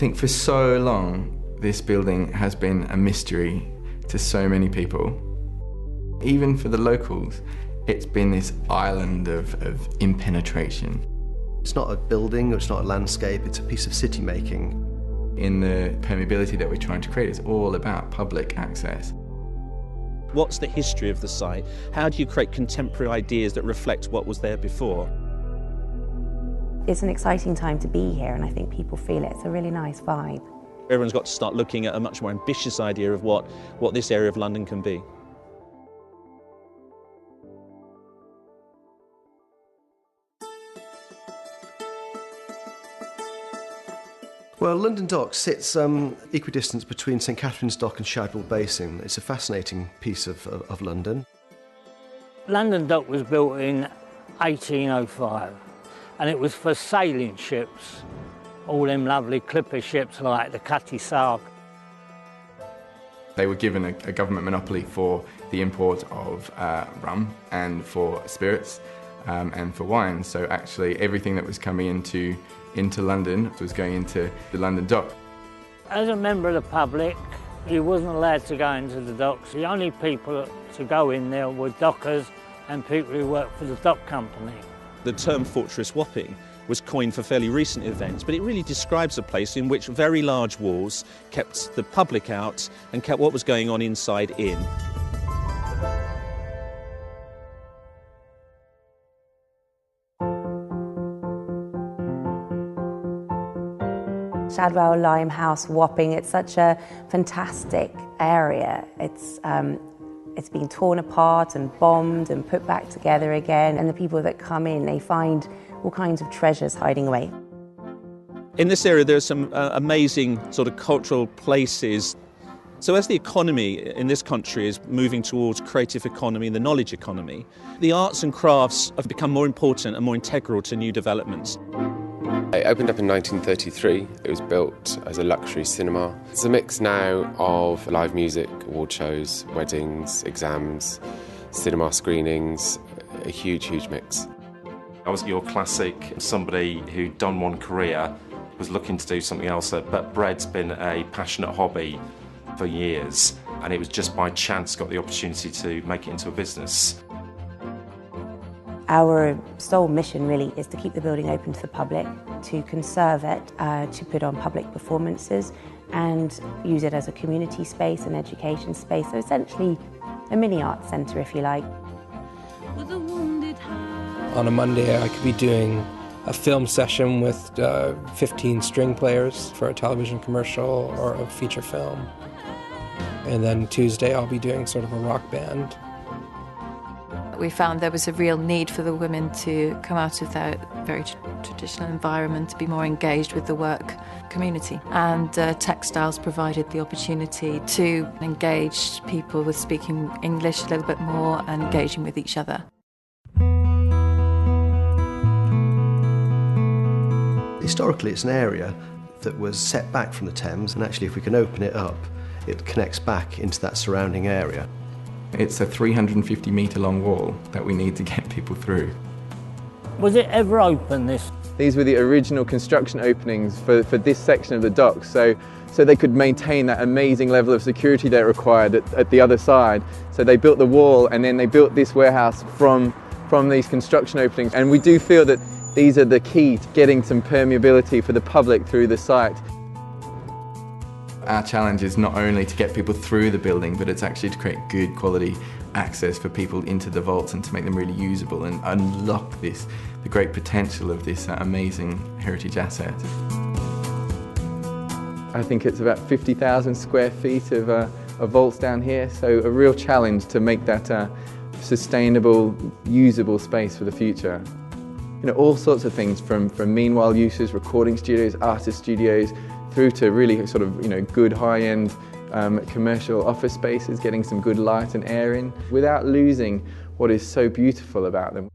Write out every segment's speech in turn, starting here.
think for so long, this building has been a mystery to so many people. Even for the locals, it's been this island of impenetration. It's not a building, or it's not a landscape, it's a piece of city making. In the permeability that we're trying to create, it's all about public access. What's the history of the site? How do you create contemporary ideas that reflect what was there before? It's an exciting time to be here, and I think people feel it. It's a really nice vibe. Everyone's got to start looking at a much more ambitious idea of what this area of London can be. Well, London Dock sits equidistant between St Catherine's Dock and Shadwell Basin. It's a fascinating piece of London. London Dock was built in 1805, and it was for sailing ships, all them lovely clipper ships like the Cutty Sark. They were given a government monopoly for the import of rum and for spirits and for wine. So actually everything that was coming into London was going into the London Dock. As a member of the public, you wasn't allowed to go into the docks. The only people to go in there were dockers and people who worked for the dock company. The term Fortress Wapping was coined for fairly recent events, but it really describes a place in which very large walls kept the public out and kept what was going on inside in. Shadwell, Limehouse, Wapping, it's such a fantastic area. It's been torn apart and bombed and put back together again, and the people that come in, they find all kinds of treasures hiding away. In this area there are some amazing sort of cultural places. So as the economy in this country is moving towards creative economy and the knowledge economy, the arts and crafts have become more important and more integral to new developments. It opened up in 1933. It was built as a luxury cinema. It's a mix now of live music, award shows, weddings, exams, cinema screenings, a huge, huge mix. I was your classic somebody who'd done one career, was looking to do something else, but bread's been a passionate hobby for years, and it was just by chance got the opportunity to make it into a business. Our sole mission really is to keep the building open to the public, to conserve it, to put on public performances and use it as a community space, an education space, so essentially a mini art centre if you like. On a Monday I could be doing a film session with 15 string players for a television commercial or a feature film. And then Tuesday I'll be doing sort of a rock band. We found there was a real need for the women to come out of their very traditional environment, to be more engaged with the work community. And textiles provided the opportunity to engage people with speaking English a little bit more and engaging with each other. Historically, it's an area that was set back from the Thames, and actually if we can open it up, it connects back into that surrounding area. It's a 350-metre long wall that we need to get people through. Was it ever open, this? These were the original construction openings for this section of the dock, so they could maintain that amazing level of security they required at the other side. So they built the wall and then they built this warehouse from these construction openings, and we do feel that these are the key to getting some permeability for the public through the site. Our challenge is not only to get people through the building, but it's actually to create good quality access for people into the vaults and to make them really usable and unlock the great potential of this amazing heritage asset. I think it's about 50,000 square feet of vaults down here, so a real challenge to make that sustainable, usable space for the future. You know, all sorts of things from meanwhile uses, recording studios, artist studios, through to really sort of, you know, good high-end commercial office spaces, getting some good light and air in, without losing what is so beautiful about them.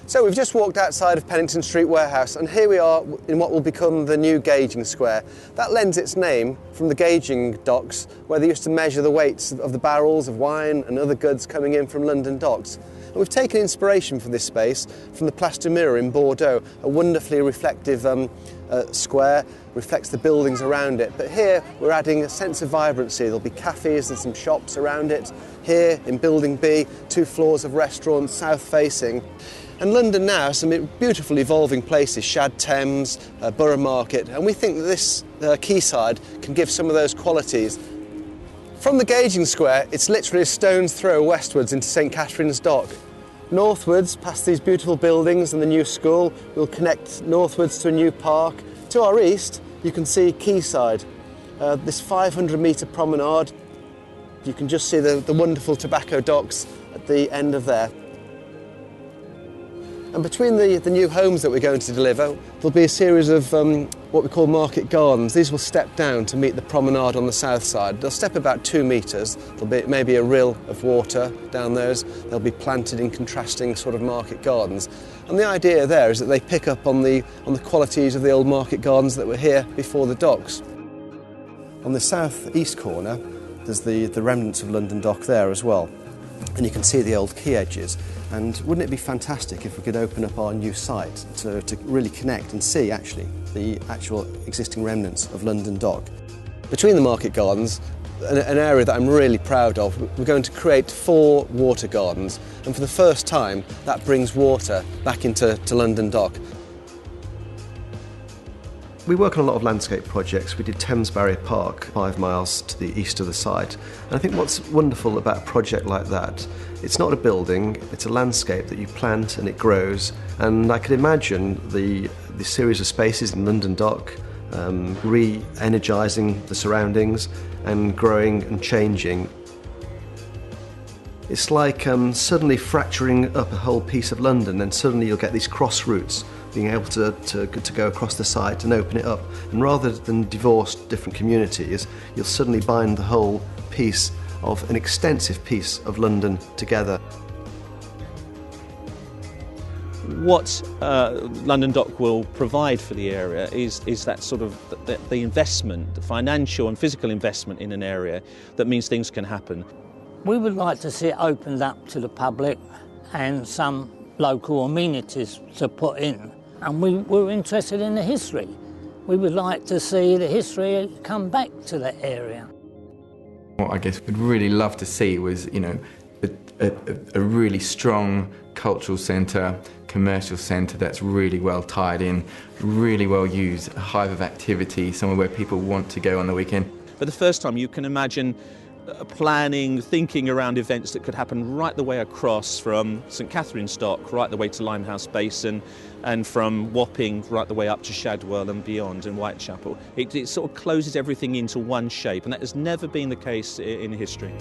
So we've just walked outside of Pennington Street Warehouse, and here we are in what will become the new gauging square. That lends its name from the gauging docks, where they used to measure the weights of the barrels of wine and other goods coming in from London docks. And we've taken inspiration for this space from the Place du Mur in Bordeaux, a wonderfully reflective square, reflects the buildings around it. But here we're adding a sense of vibrancy. There'll be cafes and some shops around it. Here in Building B, 2 floors of restaurants, south facing. And London now has some beautiful evolving places, Shad Thames, Borough Market, and we think that this quayside can give some of those qualities. From the gauging square, it's literally a stone's throw westwards into St Catherine's Dock. Northwards, past these beautiful buildings and the new school, we'll connect northwards to a new park. To our east, you can see quayside, this 500-metre promenade. You can just see the wonderful tobacco docks at the end of there. And between the new homes that we're going to deliver, there'll be a series of what we call market gardens. These will step down to meet the promenade on the south side. They'll step about 2 metres. There'll be maybe a rill of water down those. They'll be planted in contrasting sort of market gardens. And the idea there is that they pick up on the qualities of the old market gardens that were here before the docks. On the south-east corner, there's the remnants of London Dock there as well. And you can see the old quay edges. And wouldn't it be fantastic if we could open up our new site to really connect and see actually the actual existing remnants of London Dock. Between the market gardens, an area that I'm really proud of, we're going to create 4 water gardens, and for the first time that brings water back into London Dock. We work on a lot of landscape projects. We did Thames Barrier Park, 5 miles to the east of the site. And I think what's wonderful about a project like that, it's not a building, it's a landscape that you plant and it grows. And I could imagine the series of spaces in London Dock re-energising the surroundings and growing and changing. It's like suddenly fracturing up a whole piece of London, and suddenly you'll get these cross routes, being able to go across the site and open it up. And rather than divorce different communities, you'll suddenly bind the whole piece of an extensive piece of London together. What London Dock will provide for the area is that sort of the investment, the financial and physical investment in an area that means things can happen. We would like to see it opened up to the public and some local amenities to put in. And we're interested in the history. We would like to see the history come back to the area. What I guess we'd really love to see was, you know, a really strong cultural centre, commercial centre that's really well tied in, really well used, a hive of activity, somewhere where people want to go on the weekend. For the first time you can imagine planning, thinking around events that could happen right the way across from St Catherine's Dock, right the way to Limehouse Basin, and from Wapping right the way up to Shadwell and beyond in Whitechapel. It sort of closes everything into one shape, and that has never been the case in history.